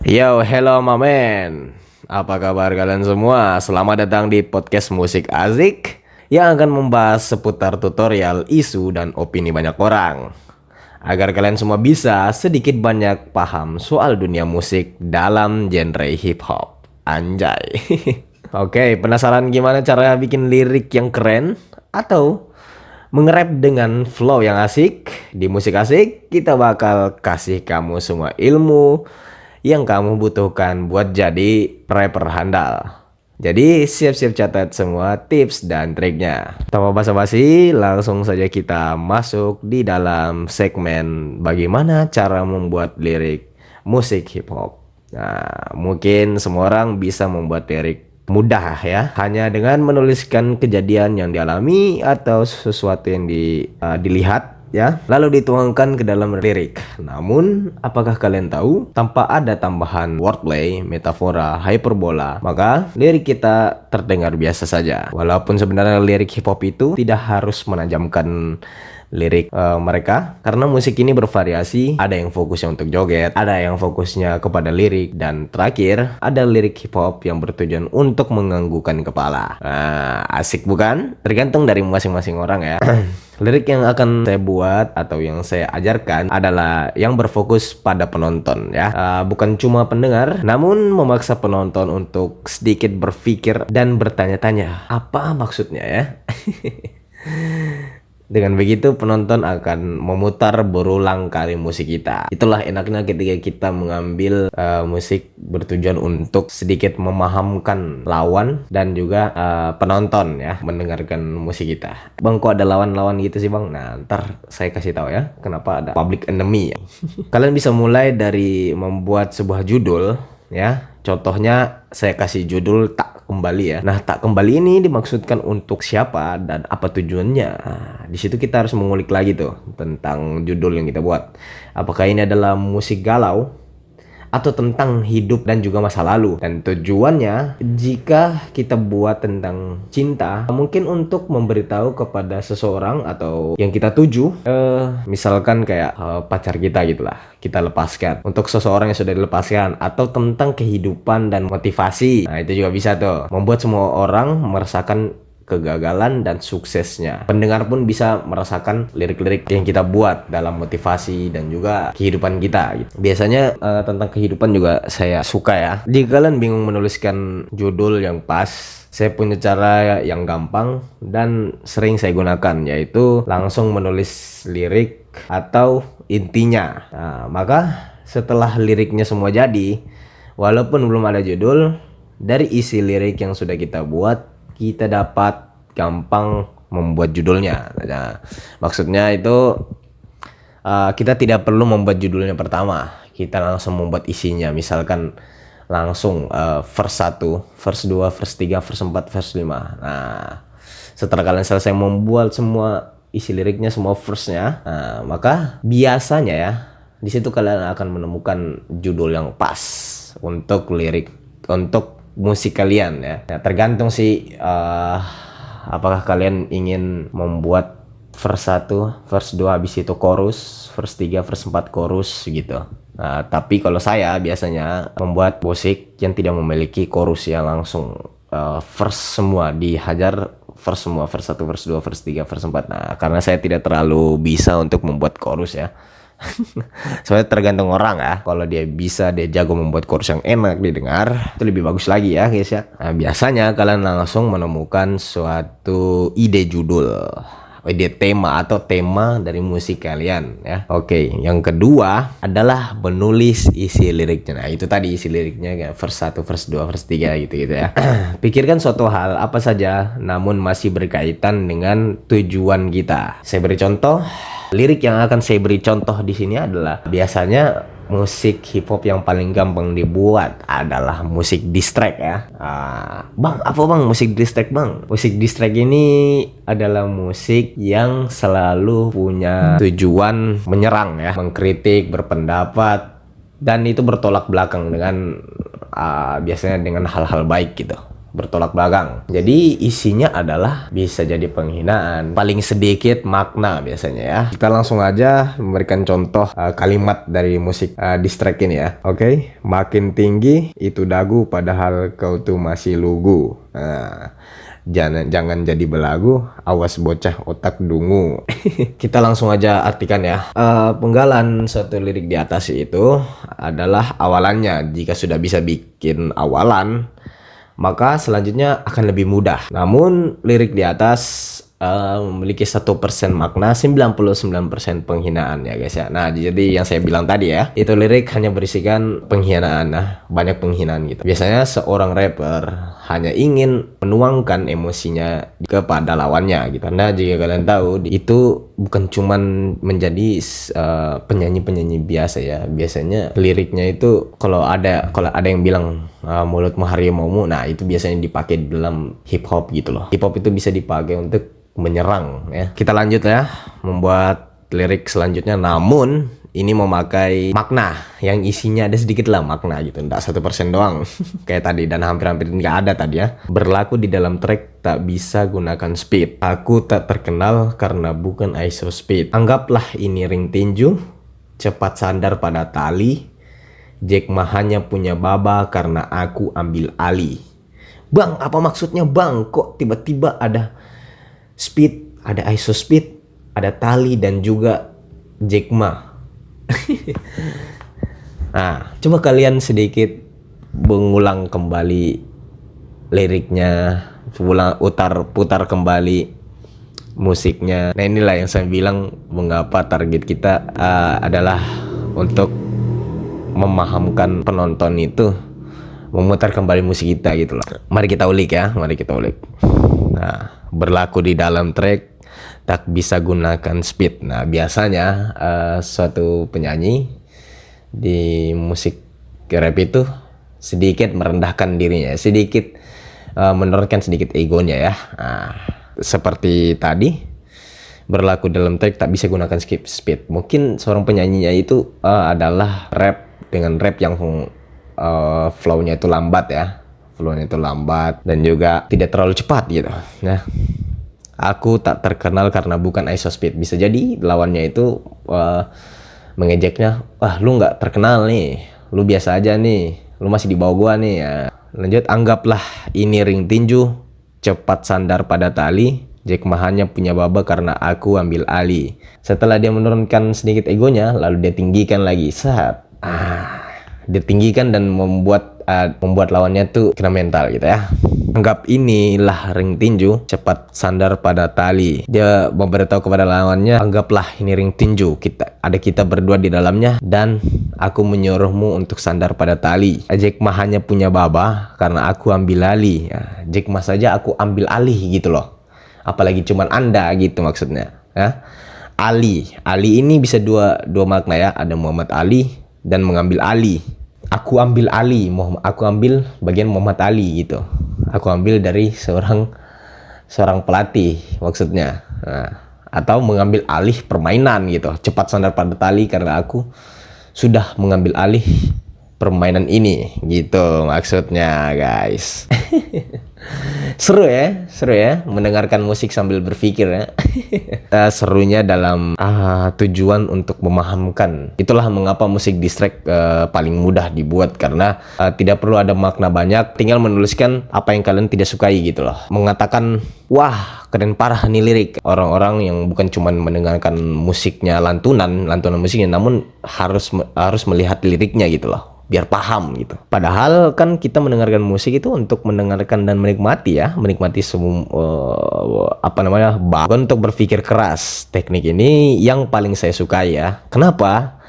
Yo, hello mamen. Apa kabar kalian semua? Selamat datang di podcast Musik Asik yang akan membahas seputar tutorial, isu, dan opini banyak orang. Agar kalian semua bisa sedikit banyak paham soal dunia musik dalam genre hip hop. Anjay. Oke, penasaran gimana cara bikin lirik yang keren? Atau mengerap dengan flow yang asik? Di Musik Asik, kita bakal kasih kamu semua ilmu yang kamu butuhkan buat jadi rapper handal. Jadi siap-siap catat semua tips dan triknya. Tanpa basa-basi, langsung saja kita masuk di dalam segmen bagaimana cara membuat lirik musik hip hop. Nah, mungkin semua orang bisa membuat lirik mudah ya, hanya dengan menuliskan kejadian yang dialami atau sesuatu yang dilihat ya, lalu dituangkan ke dalam lirik. Namun, apakah kalian tahu, tanpa ada tambahan wordplay, metafora, hyperbola, maka lirik kita terdengar biasa saja. Walaupun sebenarnya lirik hip hop itu tidak harus menajamkan lirik mereka, karena musik ini bervariasi. Ada yang fokusnya untuk joget, ada yang fokusnya kepada lirik, dan terakhir ada lirik hip hop yang bertujuan untuk menganggukkan kepala. Nah, asik bukan? Tergantung dari masing-masing orang ya. Lirik yang akan saya buat atau yang saya ajarkan adalah yang berfokus pada penonton ya, bukan cuma pendengar, namun memaksa penonton untuk sedikit berpikir dan bertanya-tanya apa maksudnya ya. Dengan begitu penonton akan memutar berulang kali musik kita. Itulah enaknya ketika kita mengambil musik bertujuan untuk sedikit memahamkan lawan dan juga penonton ya mendengarkan musik kita. Bang, kok ada lawan-lawan gitu sih bang? Nah, ntar saya kasih tahu ya kenapa ada public enemy ya. Kalian bisa mulai dari membuat sebuah judul ya. Contohnya saya kasih judul Tak Kembali ya. Nah, Tak Kembali ini dimaksudkan untuk siapa dan apa tujuannya. Nah, di situ kita harus mengulik lagi tuh tentang judul yang kita buat. Apakah ini adalah musik galau atau tentang hidup dan juga masa lalu. Dan tujuannya jika kita buat tentang cinta, mungkin untuk memberitahu kepada seseorang atau yang kita tuju, misalkan kayak pacar kita gitulah, kita lepaskan untuk seseorang yang sudah dilepaskan, atau tentang kehidupan dan motivasi. Nah, itu juga bisa tuh membuat semua orang merasakan kegagalan dan suksesnya. Pendengar pun bisa merasakan lirik-lirik yang kita buat dalam motivasi dan juga kehidupan kita gitu. Biasanya tentang kehidupan juga saya suka ya. Jika kalian bingung menuliskan judul yang pas, saya punya cara yang gampang dan sering saya gunakan, yaitu langsung menulis lirik atau intinya. Nah, maka setelah liriknya semua jadi, walaupun belum ada judul, dari isi lirik yang sudah kita buat, kita dapat gampang membuat judulnya. Nah, maksudnya itu kita tidak perlu membuat judulnya pertama. Kita langsung membuat isinya. Misalkan langsung verse 1, verse 2, verse 3, verse 4, verse 5. Nah, setelah kalian selesai membuat semua isi liriknya, semua verse-nya, nah, maka biasanya ya di situ kalian akan menemukan judul yang pas untuk lirik, untuk musik kalian ya. Nah, tergantung sih apakah kalian ingin membuat verse 1, verse 2, habis itu chorus, verse 3, verse 4 chorus gitu. Nah, tapi kalau saya biasanya membuat musik yang tidak memiliki chorus ya, langsung verse semua, dihajar verse semua, verse 1, verse 2, verse 3, verse 4. Nah, karena saya tidak terlalu bisa untuk membuat chorus ya. Soalnya tergantung orang ya. Kalau dia bisa, dia jago membuat chorus yang enak didengar, itu lebih bagus lagi ya guys ya. Nah, biasanya kalian langsung menemukan suatu ide judul, ide tema atau tema dari musik kalian ya. Oke, yang kedua adalah menulis isi liriknya. Nah, itu tadi isi liriknya kayak verse 1, verse 2, verse 3 gitu-gitu ya. Pikirkan suatu hal apa saja namun masih berkaitan dengan tujuan kita. Saya beri contoh. Lirik yang akan saya beri contoh di sini adalah, biasanya musik hip hop yang paling gampang dibuat adalah musik diss track ya. Bang, apa bang musik diss track bang? Musik diss track ini adalah musik yang selalu punya tujuan menyerang ya, mengkritik, berpendapat, dan itu bertolak belakang dengan biasanya dengan hal-hal baik gitu. bertolak belakang. Jadi isinya adalah bisa jadi penghinaan, paling sedikit makna biasanya ya. Kita langsung aja memberikan contoh kalimat dari musik diss track ini ya. Oke, makin tinggi itu dagu padahal kau tuh masih lugu. Nah, jangan jadi belagu, awas bocah otak dungu. Kita langsung aja artikan ya. Penggalan suatu lirik di atas itu adalah awalannya. Jika sudah bisa bikin awalan, maka selanjutnya akan lebih mudah. Namun lirik di atas memiliki 1% makna, 99% penghinaan ya guys ya. Nah, jadi yang saya bilang tadi ya, itu lirik hanya berisikan penghinaan. Nah, banyak penghinaan gitu. Biasanya seorang rapper hanya ingin menuangkan emosinya kepada lawannya gitu. Nah, jika kalian tahu, itu bukan cuman menjadi penyanyi-penyanyi biasa ya. Biasanya liriknya itu kalau ada yang bilang mulutmu harimaumu, nah itu biasanya dipakai di dalam hip hop gitu loh. Hip hop itu bisa dipakai untuk menyerang ya. Kita lanjut ya, membuat lirik selanjutnya, namun ini memakai makna yang isinya ada sedikit lah makna gitu, enggak 1% doang kayak tadi, dan hampir-hampir nggak ada tadi ya. Berlaku di dalam track, tak bisa gunakan speed, aku tak terkenal karena bukan ISO speed, anggaplah ini ring tinju, cepat sandar pada tali, Jack mah hanya punya baba karena aku ambil alih. Bang, apa maksudnya bang? Kok tiba-tiba ada speed, ada ISO speed, ada tali, dan juga Jack ma. Nah, coba kalian sedikit mengulang kembali liriknya, putar kembali musiknya. Nah, inilah yang saya bilang mengapa target kita adalah untuk memahamkan penonton itu, memutar kembali musik kita gitu loh. Mari kita ulik ya, mari kita ulik. Nah, berlaku di dalam track, tak bisa gunakan speed. Nah, biasanya suatu penyanyi di musik rap itu sedikit merendahkan dirinya, sedikit menurunkan sedikit egonya ya. Nah, seperti tadi, berlaku dalam track tak bisa gunakan speed. Mungkin seorang penyanyinya itu adalah rap dengan rap yang flow-nya itu lambat ya. Flow-nya itu lambat dan juga tidak terlalu cepat gitu. Nah, aku tak terkenal karena bukan ISO speed. Bisa jadi lawannya itu mengejeknya, wah lu nggak terkenal nih, lu biasa aja nih, lu masih di bawah gua nih ya. Lanjut, anggaplah ini ring tinju, cepat sandar pada tali, Jack mah hanya punya baba karena aku ambil alih. Setelah dia menurunkan sedikit egonya, lalu dia tinggikan lagi, saat dia tinggikan dan membuat lawannya tuh kena mental gitu ya. Anggap inilah ring tinju, cepat sandar pada tali. Dia memberitahu kepada lawannya, anggaplah ini ring tinju, kita berdua di dalamnya, dan aku menyuruhmu untuk sandar pada tali. Jack mah hanya punya baba karena aku ambil alih. Ya, Jack mah saja aku ambil alih gitu loh. Apalagi cuman Anda gitu maksudnya ya. Ali ini bisa dua makna ya, ada Muhammad Ali dan mengambil alih. Aku ambil alih, aku ambil bagian Muhammad Ali gitu. Aku ambil dari seorang pelatih maksudnya. Nah, atau mengambil alih permainan gitu. Cepat sandar pada tali karena aku sudah mengambil alih permainan ini gitu maksudnya guys. Seru ya mendengarkan musik sambil berpikir ya. Serunya dalam tujuan untuk memahamkan. Itulah mengapa musik diss track paling mudah dibuat, karena tidak perlu ada makna banyak, tinggal menuliskan apa yang kalian tidak sukai gitu loh. Mengatakan, wah keren parah nih lirik. Orang-orang yang bukan cuma mendengarkan musiknya, lantunan musiknya, namun harus melihat liriknya gitu loh, biar paham gitu. Padahal kan kita mendengarkan musik itu untuk mendengarkan dan menikmati ya, menikmati semua bukan untuk berpikir keras. Teknik ini yang paling saya sukai ya. Kenapa?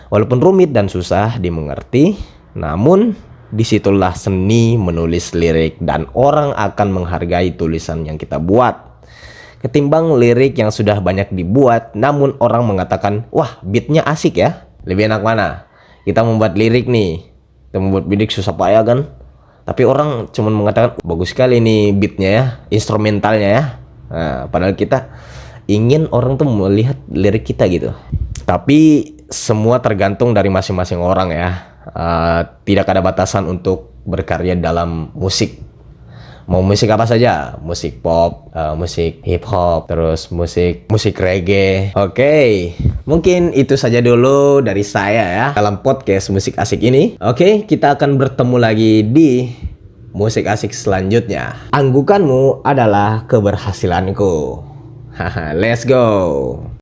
Walaupun rumit dan susah dimengerti, namun disitulah seni menulis lirik, dan orang akan menghargai tulisan yang kita buat. Ketimbang lirik yang sudah banyak dibuat, namun orang mengatakan, wah beatnya asik ya. Lebih enak mana? Kita membuat lirik nih, kita membuat lirik susah payah kan, tapi orang cuma mengatakan bagus sekali nih beatnya ya, instrumentalnya ya. Nah, padahal kita ingin orang tuh melihat lirik kita gitu. Tapi semua tergantung dari masing-masing orang ya. Tidak ada batasan untuk berkarya dalam musik. Mau musik apa saja, musik pop, musik hip hop, terus musik reggae. Oke, mungkin itu saja dulu dari saya ya dalam podcast Musik Asik ini. Oke, kita akan bertemu lagi di Musik Asik selanjutnya. Anggukanmu adalah keberhasilanku. Haha, let's go.